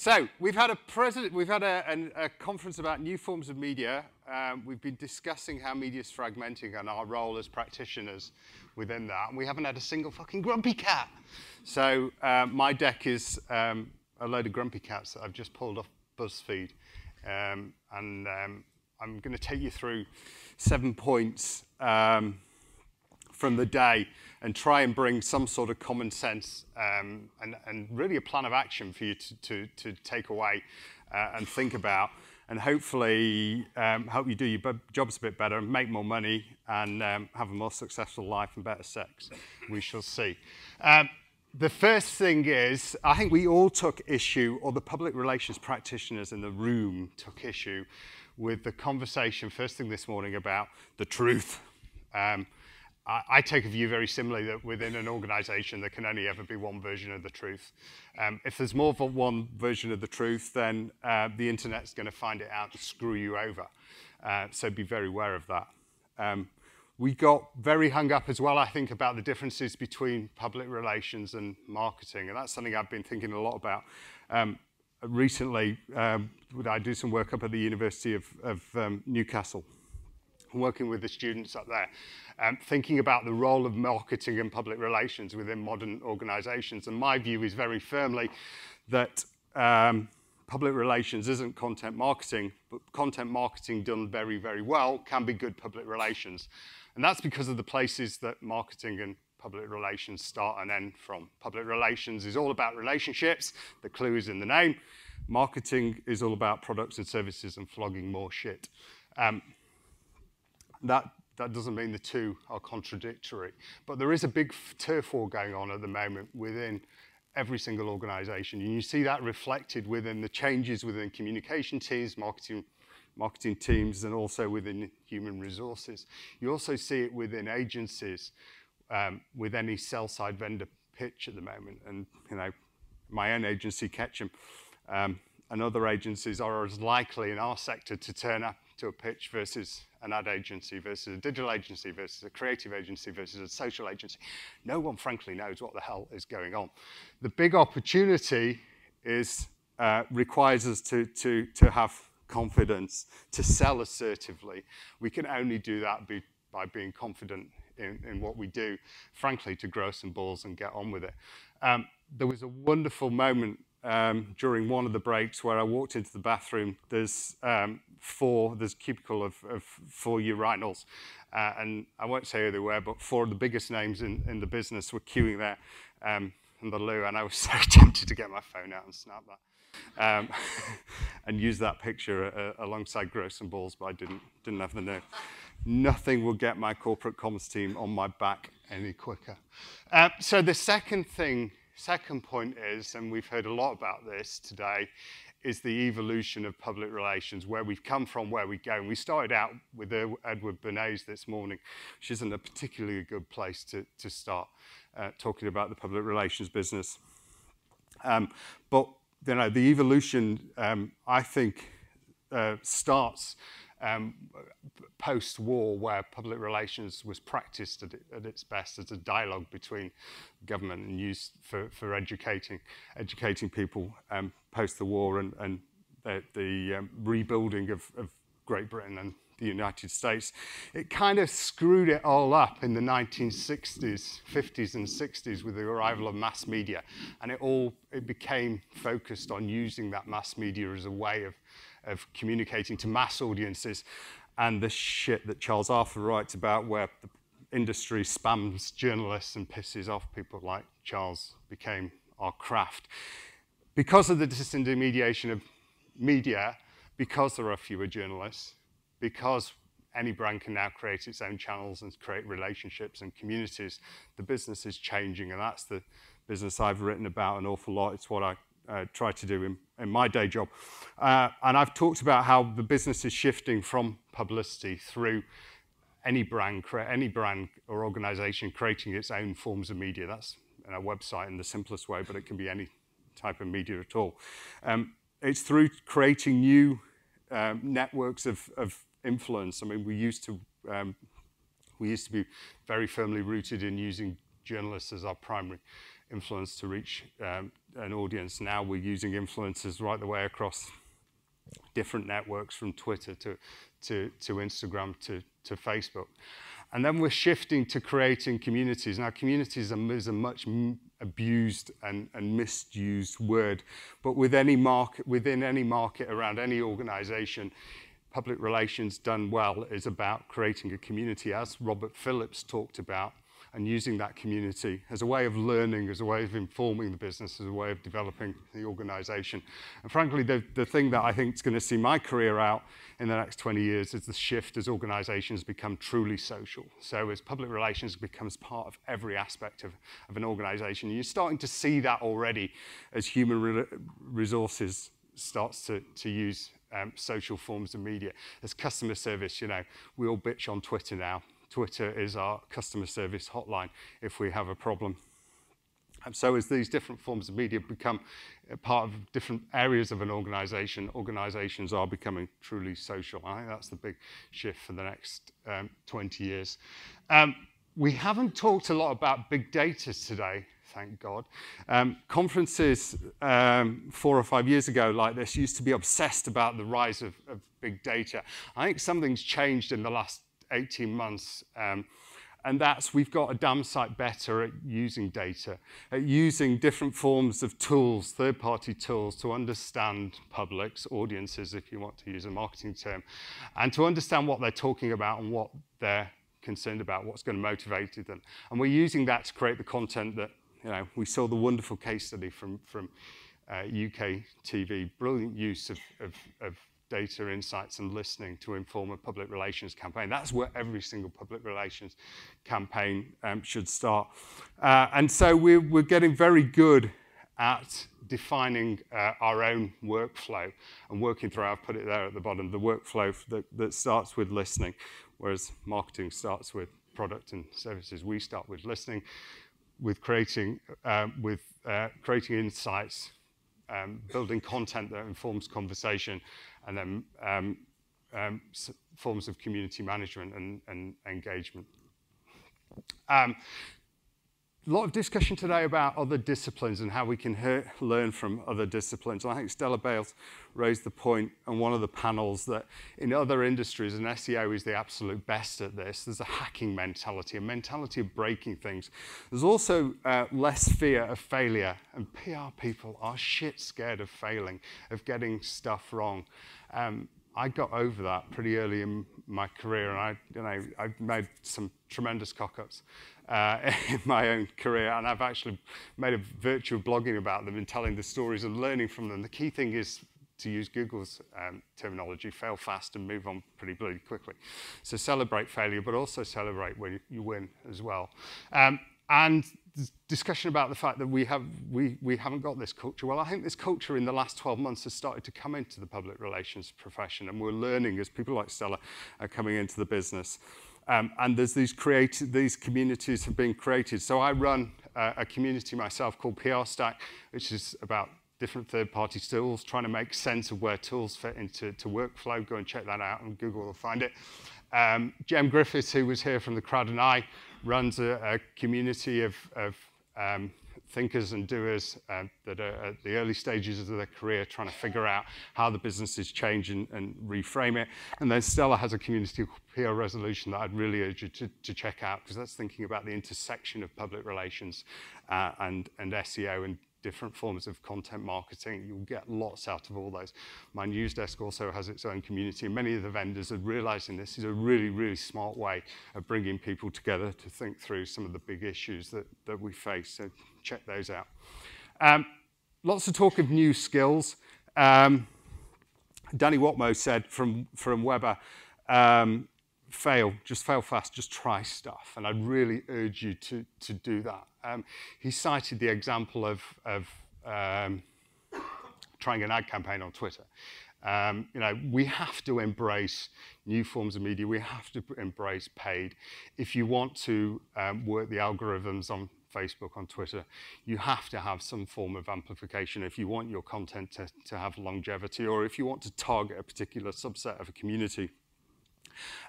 So we've had a conference about new forms of media. We've been discussing how media is fragmenting and our role as practitioners within that. And we haven't had a single fucking grumpy cat. So my deck is a load of grumpy cats that I've just pulled off BuzzFeed. I'm going to take you through 7 points from the day and try and bring some sort of common sense and really a plan of action for you to take away and think about, and hopefully help you do your jobs a bit better and make more money and have a more successful life and better sex. We shall see. The first thing is, I think we all took issue, or the public relations practitioners in the room took issue with the conversation first thing this morning about the truth. I take a view very similarly that within an organization there can only ever be one version of the truth. If there's more than one version of the truth, then the internet's going to find it out and screw you over. So be very aware of that. We got very hung up as well, I think, about the differences between public relations and marketing, and that's something I've been thinking a lot about. Recently, I do some work up at the University of Newcastle, working with the students up there, thinking about the role of marketing and public relations within modern organizations. And my view is very firmly that public relations isn't content marketing, but content marketing done very, very well can be good public relations. And that's because of the places that marketing and public relations start and end from. Public relations is all about relationships. The clue is in the name. Marketing is all about products and services and flogging more shit. That doesn't mean the two are contradictory, but there is a big turf war going on at the moment within every single organization. And you see that reflected within the changes within communication teams, marketing teams, and also within human resources. You also see it within agencies, with any sell-side vendor pitch at the moment. And you know, my own agency, Ketchum, and other agencies are as likely in our sector to turn up to a pitch versus an ad agency versus a digital agency versus a creative agency versus a social agency. No one, frankly, knows what the hell is going on. The big opportunity is requires us to have confidence, to sell assertively. We can only do that by being confident in what we do, frankly, to grow some balls and get on with it. There was a wonderful moment during one of the breaks where I walked into the bathroom. There's a cubicle of 4 urinals, and I won't say who they were, but 4 of the biggest names in the business were queuing there in the loo, and I was so tempted to get my phone out and snap that and use that picture alongside grow some balls, but I didn't have the nerve. Nothing will get my corporate comms team on my back any quicker. So the second point is, and we've heard a lot about this today, is the evolution of public relations, where we've come from, where we go. And we started out with Edward Bernays this morning, which isn't a particularly good place to start talking about the public relations business. But you know, the evolution, I think, starts post-war, where public relations was practiced at its best as a dialogue between government and used for educating people post the war and the rebuilding of Great Britain and the United States. It kind of screwed it all up in the 1960s, 50s and 60s with the arrival of mass media, and it became focused on using that mass media as a way of communicating to mass audiences. And the shit that Charles Arthur writes about, where the industry spams journalists and pisses off people like Charles, became our craft. Because of the disintermediation of media, because there are fewer journalists, because any brand can now create its own channels and create relationships and communities, the business is changing, and that's the business I've written about an awful lot. It's what I try to do in my day job. And I've talked about how the business is shifting from publicity through any brand or organization creating its own forms of media. That's a website in the simplest way, but it can be any type of media at all. It's through creating new networks of influence. I mean, we used to be very firmly rooted in using journalists as our primary influence to reach an audience. Now we're using influencers right the way across different networks, from Twitter to Instagram to Facebook. And then we're shifting to creating communities. Now, communities is a much abused and misused word, but within any market, around any organization, public relations done well is about creating a community, as Robert Phillips talked about, and using that community as a way of learning, as a way of informing the business, as a way of developing the organization. And frankly, the thing that I think is going to see my career out in the next 20 years is the shift as organizations become truly social. So as public relations becomes part of every aspect of an organization, you're starting to see that already as human resources starts to use social forms of media. As customer service, you know, we all bitch on Twitter now. Twitter is our customer service hotline if we have a problem. And so as these different forms of media become part of different areas of an organization, organizations are becoming truly social. I think that's the big shift for the next 20 years. We haven't talked a lot about big data today, thank God. Conferences 4 or 5 years ago like this used to be obsessed about the rise of big data. I think something's changed in the last 18 months, and that's we've got a damn sight better at using data, at using different forms of tools, third-party tools, to understand publics, audiences, if you want to use a marketing term, and to understand what they're talking about and what they're concerned about, what's going to motivate them. And we're using that to create the content that, you know, we saw the wonderful case study from UK TV, brilliant use of data insights and listening to inform a public relations campaign. That's where every single public relations campaign should start. And so we're getting very good at defining our own workflow and working through, I've put it there at the bottom, the workflow that starts with listening, whereas marketing starts with product and services. We start with listening, with creating insights, building content that informs conversation, and then forms of community management and engagement. A lot of discussion today about other disciplines and how we can learn from other disciplines. And I think Stella Bales raised the point on one of the panels that in other industries, and SEO is the absolute best at this, there's a hacking mentality, a mentality of breaking things. There's also less fear of failure, and PR people are shit scared of failing, of getting stuff wrong. I got over that pretty early in my career, and I've made some tremendous cock-ups in my own career, and I've actually made a virtue of blogging about them and telling the stories and learning from them. The key thing is, to use Google's terminology, fail fast and move on pretty bloody quickly. So celebrate failure, but also celebrate when you win as well. And discussion about the fact that we haven't got this culture. Well, I think this culture in the last 12 months has started to come into the public relations profession, and we're learning as people like Stella are coming into the business. And there's these communities have been created. So I run a community myself called PR Stack, which is about different third-party tools, trying to make sense of where tools fit into workflow. Go and check that out, and Google will find it. Jem Griffiths, who was here from the crowd, and I runs a community of thinkers and doers that are at the early stages of their career, trying to figure out how the business is changing and reframe it. And then Stella has a community called PR Resolution that I'd really urge you to check out, because that's thinking about the intersection of public relations and SEO and different forms of content marketing. You'll get lots out of all those. Mynewsdesk also has its own community, and many of the vendors are realizing this is a really, really smart way of bringing people together to think through some of the big issues that we face. So check those out. Lots of talk of new skills. Danny Watmo said from Weber, just fail fast, just try stuff. And I'd really urge you to do that. He cited the example of trying an ad campaign on Twitter. You know, we have to embrace new forms of media. We have to embrace paid. If you want to work the algorithms on Facebook, on Twitter, you have to have some form of amplification if you want your content to have longevity, or if you want to target a particular subset of a community.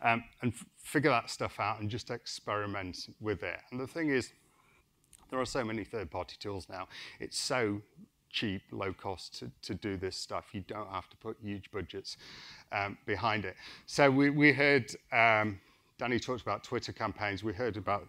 And figure that stuff out and just experiment with it. And the thing is, There are so many third-party tools now. It's so cheap, low cost to do this stuff. You don't have to put huge budgets behind it. So we heard, Danny talked about Twitter campaigns. We heard about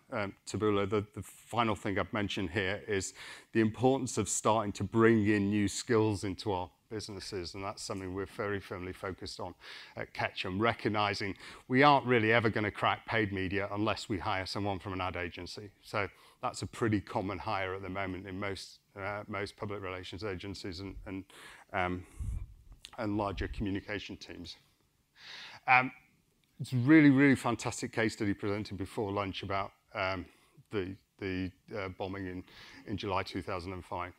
Taboola. The final thing I've mentioned here is the importance of starting to bring in new skills into our businesses, and that's something we're very firmly focused on at Ketchum, recognizing we aren't really ever going to crack paid media unless we hire someone from an ad agency. So that's a pretty common hire at the moment in most public relations agencies and larger communication teams. It's a really, really fantastic case study presented before lunch about the bombing in July 2005.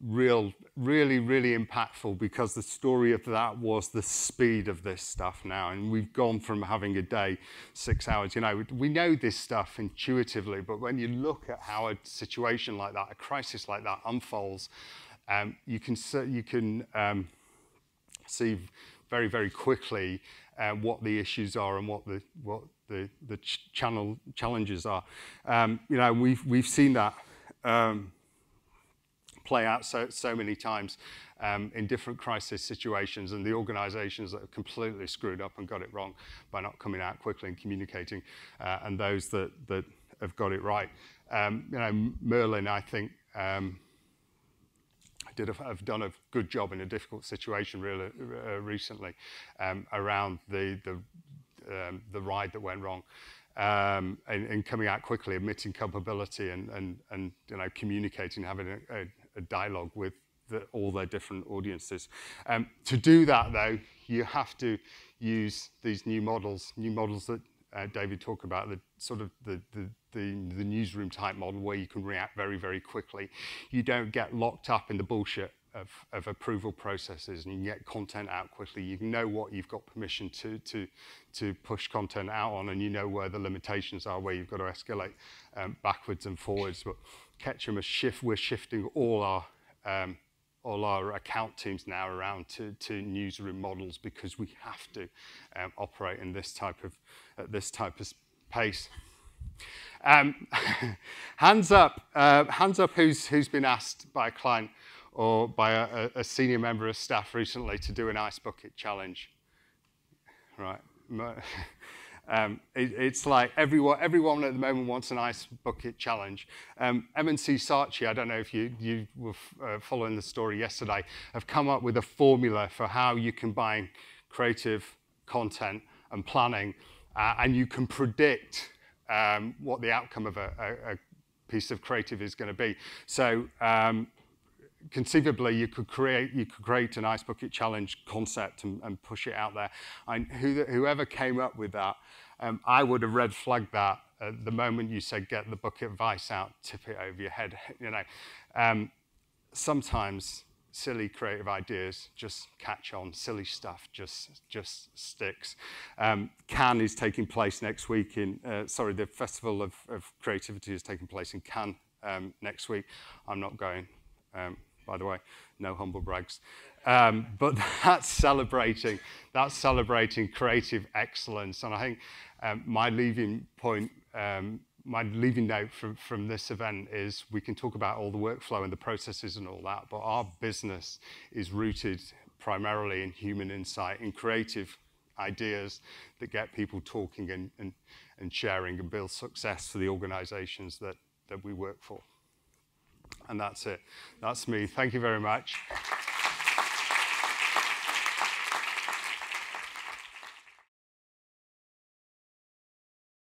Really, really impactful, because the story of that was the speed of this stuff now. And we've gone from having a day, 6 hours. You know, we know this stuff intuitively, but when you look at how a situation like that, a crisis like that unfolds, you can see very, very quickly what the issues are and what the challenges are. You know, we've seen that play out so many times in different crisis situations, and the organizations that have completely screwed up and got it wrong by not coming out quickly and communicating, and those that have got it right. You know, Merlin, I think, have done a good job in a difficult situation really recently around the ride that went wrong. And coming out quickly, admitting culpability, and you know, communicating, having a dialogue with all their different audiences. To do that, though, you have to use these new models that David talked about, the sort of the newsroom type model where you can react very, very quickly. You don't get locked up in the bullshit of approval processes, and you can get content out quickly. You know what you've got permission to push content out on, and you know where the limitations are, where you've got to escalate backwards and forwards. But Ketchum, we're shifting all our account teams now around to newsroom models, because we have to operate in this type of pace. Hands up who's been asked by a client or by a senior member of staff recently to do an ice bucket challenge. Right. It's like everyone at the moment wants an ice bucket challenge. M&C Saatchi, I don't know if you were following the story yesterday, have come up with a formula for how you combine creative content and planning, and you can predict what the outcome of a piece of creative is going to be. So conceivably, you could create an ice bucket challenge concept and push it out there. And whoever came up with that, I would have red flagged that the moment you said get the bucket of ice out, tip it over your head. You know, sometimes silly creative ideas just catch on. Silly stuff just sticks. Cannes is taking place next week the Festival of Creativity is taking place in Cannes next week. I'm not going. By the way, no humble brags. But that's celebrating creative excellence. And I think my leaving note from this event is we can talk about all the workflow and the processes and all that, but our business is rooted primarily in human insight, in creative ideas that get people talking and sharing and build success for the organizations that we work for. And that's it. That's me. Thank you very much.